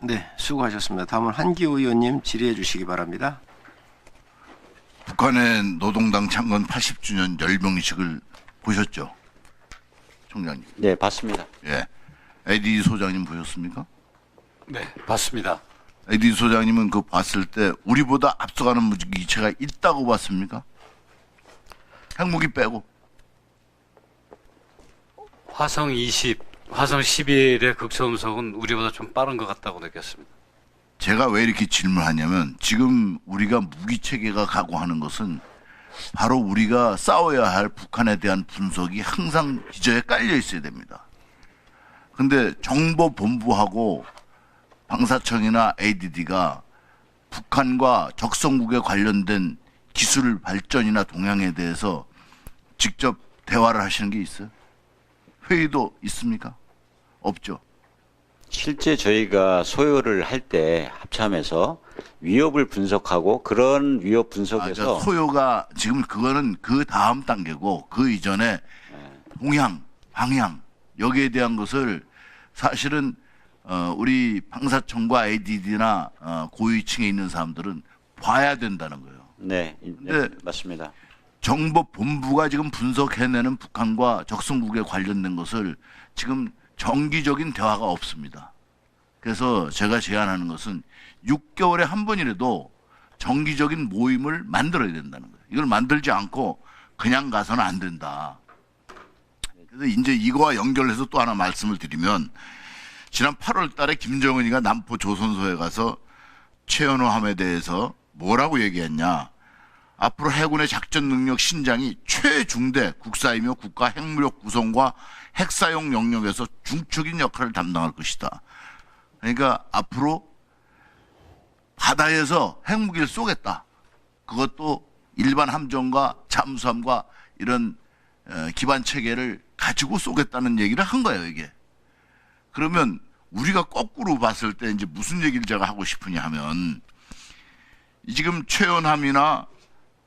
네, 수고하셨습니다. 다음은 한기호 의원님 질의해 주시기 바랍니다. 북한의 노동당 창건 80주년 열병식을 보셨죠? 총장님. 네, 봤습니다. 예. AD 소장님 보셨습니까? 네, 봤습니다. AD 소장님은 그 봤을 때 우리보다 앞서가는 무기체가 있다고 봤습니까? 핵무기 빼고. 화성 20, 화성 11의 극초음속은 우리보다 좀 빠른 것 같다고 느꼈습니다. 제가 왜 이렇게 질문하냐면 지금 우리가 무기체계가 각오하는 것은 바로 우리가 싸워야 할 북한에 대한 분석이 항상 기저에 깔려 있어야 됩니다. 근데 정보본부하고 방사청이나 ADD가 북한과 적성국에 관련된 기술 발전이나 동향에 대해서 직접 대화를 하시는 게 있어요? 회의도 있습니까? 없죠. 실제 저희가 소요를 할 때 합참에서 위협을 분석하고 그런 위협 분석에서 소요가 지금 그거는 그 다음 단계고 그 이전에 동향, 방향 여기에 대한 것을 사실은 우리 방사청과 ADD나 고위층에 있는 사람들은 봐야 된다는 거예요. 네, 네. 맞습니다. 정보본부가 지금 분석해내는 북한과 적성국에 관련된 것을 지금 정기적인 대화가 없습니다. 그래서 제가 제안하는 것은 6개월에 한 번이라도 정기적인 모임을 만들어야 된다는 거예요. 이걸 만들지 않고 그냥 가서는 안 된다. 그래서 이제 이거와 연결해서 또 하나 말씀을 드리면 지난 8월 달에 김정은이가 남포 조선소에 가서 최연호함에 대해서 뭐라고 얘기했냐. 앞으로 해군의 작전 능력 신장이 최중대 국사이며 국가 핵무력 구성과 핵사용 영역에서 중축인 역할을 담당할 것이다. 그러니까 앞으로 바다에서 핵무기를 쏘겠다. 그것도 일반 함정과 잠수함과 이런 기반 체계를 가지고 쏘겠다는 얘기를 한 거예요, 이게. 그러면 우리가 거꾸로 봤을 때 이제 무슨 얘기를 제가 하고 싶으냐 하면 지금 최연함이나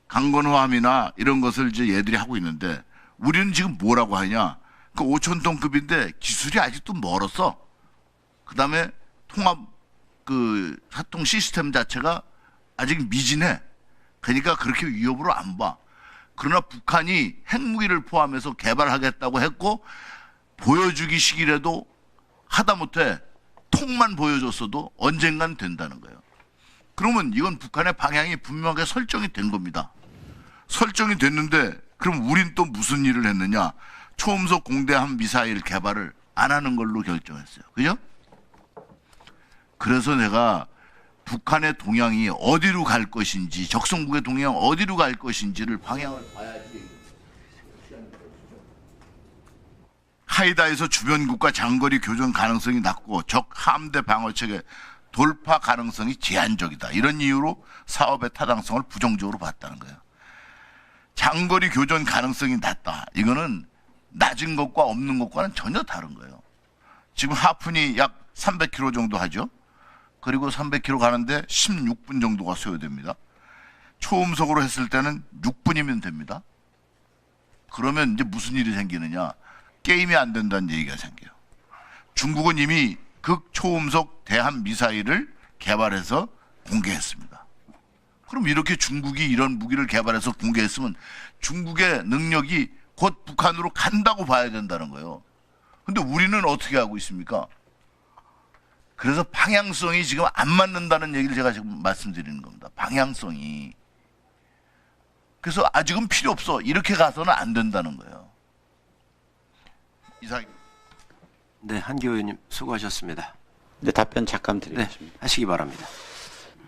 강건호함이나 이런 것을 이제 얘들이 하고 있는데 우리는 지금 뭐라고 하냐? 그 5,000톤급인데 기술이 아직도 멀었어. 그 다음에 통합 그 사통 시스템 자체가 아직 미진해. 그러니까 그렇게 위협으로 안 봐. 그러나 북한이 핵무기를 포함해서 개발하겠다고 했고 보여주기 시기라도 하다못해 통만 보여줬어도 언젠간 된다는 거예요. 그러면 이건 북한의 방향이 분명하게 설정이 된 겁니다. 설정이 됐는데 그럼 우린 또 무슨 일을 했느냐? 초음속 공대함 미사일 개발을 안 하는 걸로 결정했어요. 그죠? 그래서 내가 북한의 동향이 어디로 갈 것인지 적성국의 동향 어디로 갈 것인지를 방향을 봐야지. 하이다에서 주변국가 장거리 교전 가능성이 낮고 적 함대 방어체계 돌파 가능성이 제한적이다. 이런 이유로 사업의 타당성을 부정적으로 봤다는 거예요. 장거리 교전 가능성이 낮다. 이거는 낮은 것과 없는 것과는 전혀 다른 거예요. 지금 하푼이 약 300km 정도 하죠. 그리고 300km 가는데 16분 정도가 소요됩니다. 초음속으로 했을 때는 6분이면 됩니다. 그러면 이제 무슨 일이 생기느냐. 게임이 안 된다는 얘기가 생겨요. 중국은 이미 극초음속 대함 미사일을 개발해서 공개했습니다. 그럼 이렇게 중국이 이런 무기를 개발해서 공개했으면 중국의 능력이 곧 북한으로 간다고 봐야 된다는 거예요. 근데 우리는 어떻게 하고 있습니까? 그래서 방향성이 지금 안 맞는다는 얘기를 제가 지금 말씀드리는 겁니다. 방향성이. 그래서 아직은 필요 없어. 이렇게 가서는 안 된다는 거예요. 이상. 네, 한기호 의원님 수고하셨습니다. 네, 답변 잠깐 네, 드리겠습니다. 하시기 바랍니다.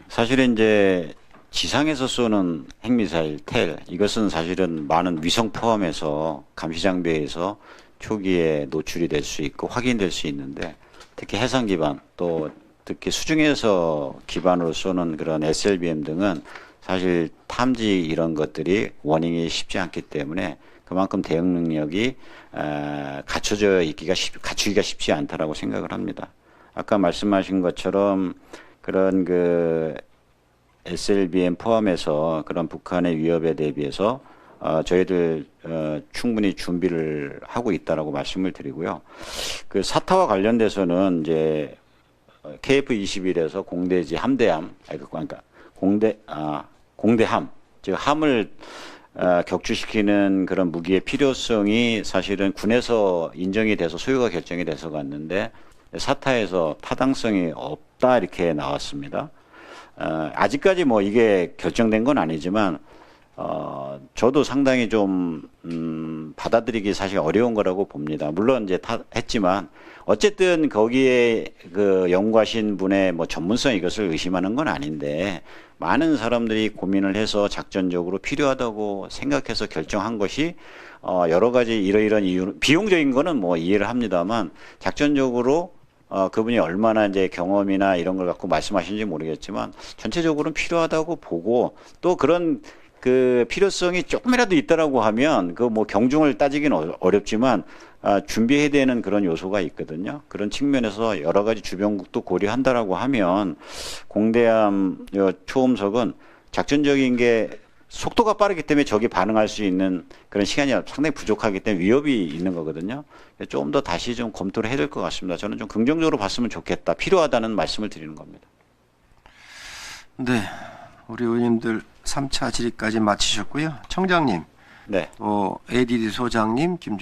사실은 이제 지상에서 쏘는 핵미사일 텔 이것은 사실은 많은 위성 포함해서 감시 장비에서 초기에 노출이 될 수 있고 확인될 수 있는데 특히 해상 기반 또 특히 수중에서 기반으로 쏘는 그런 SLBM 등은 사실 탐지 이런 것들이 워닝이 쉽지 않기 때문에 그만큼 대응 능력이 갖추기가 쉽지 않다라고 생각을 합니다. 아까 말씀하신 것처럼 그런 그 SLBM 포함해서 그런 북한의 위협에 대비해서 저희들 충분히 준비를 하고 있다라고 말씀을 드리고요. 그 사타와 관련돼서는 이제 KF-21에서 공대지 함대함, 그러니까 공대함, 즉 함을 격추시키는 그런 무기의 필요성이 사실은 군에서 인정이 돼서 소유가 결정이 돼서 갔는데 사타에서 타당성이 없다 이렇게 나왔습니다. 아직까지 뭐 이게 결정된 건 아니지만 저도 상당히 좀 받아들이기 사실 어려운 거라고 봅니다. 물론 이제 했지만 어쨌든 거기에 그 연구하신 분의 뭐 전문성 이것을 의심하는 건 아닌데 많은 사람들이 고민을 해서 작전적으로 필요하다고 생각해서 결정한 것이 여러 가지 이러이러한 이유, 비용적인 거는 뭐 이해를 합니다만 작전적으로 그분이 얼마나 이제 경험이나 이런 걸 갖고 말씀하시는지 모르겠지만 전체적으로는 필요하다고 보고 또 그런 그 필요성이 조금이라도 있다라고 하면 그 뭐 경중을 따지기는 어렵지만 준비해야 되는 그런 요소가 있거든요. 그런 측면에서 여러 가지 주변국도 고려한다라고 하면 공대함 초음속은 작전적인 게 속도가 빠르기 때문에 적이 반응할 수 있는 그런 시간이 상당히 부족하기 때문에 위협이 있는 거거든요. 좀 더 다시 좀 검토를 해야 될 것 같습니다. 저는 좀 긍정적으로 봤으면 좋겠다. 필요하다는 말씀을 드리는 겁니다. 네, 우리 의원님들 3차 질의까지 마치셨고요. 청장님, 네. ADD 소장님, 김종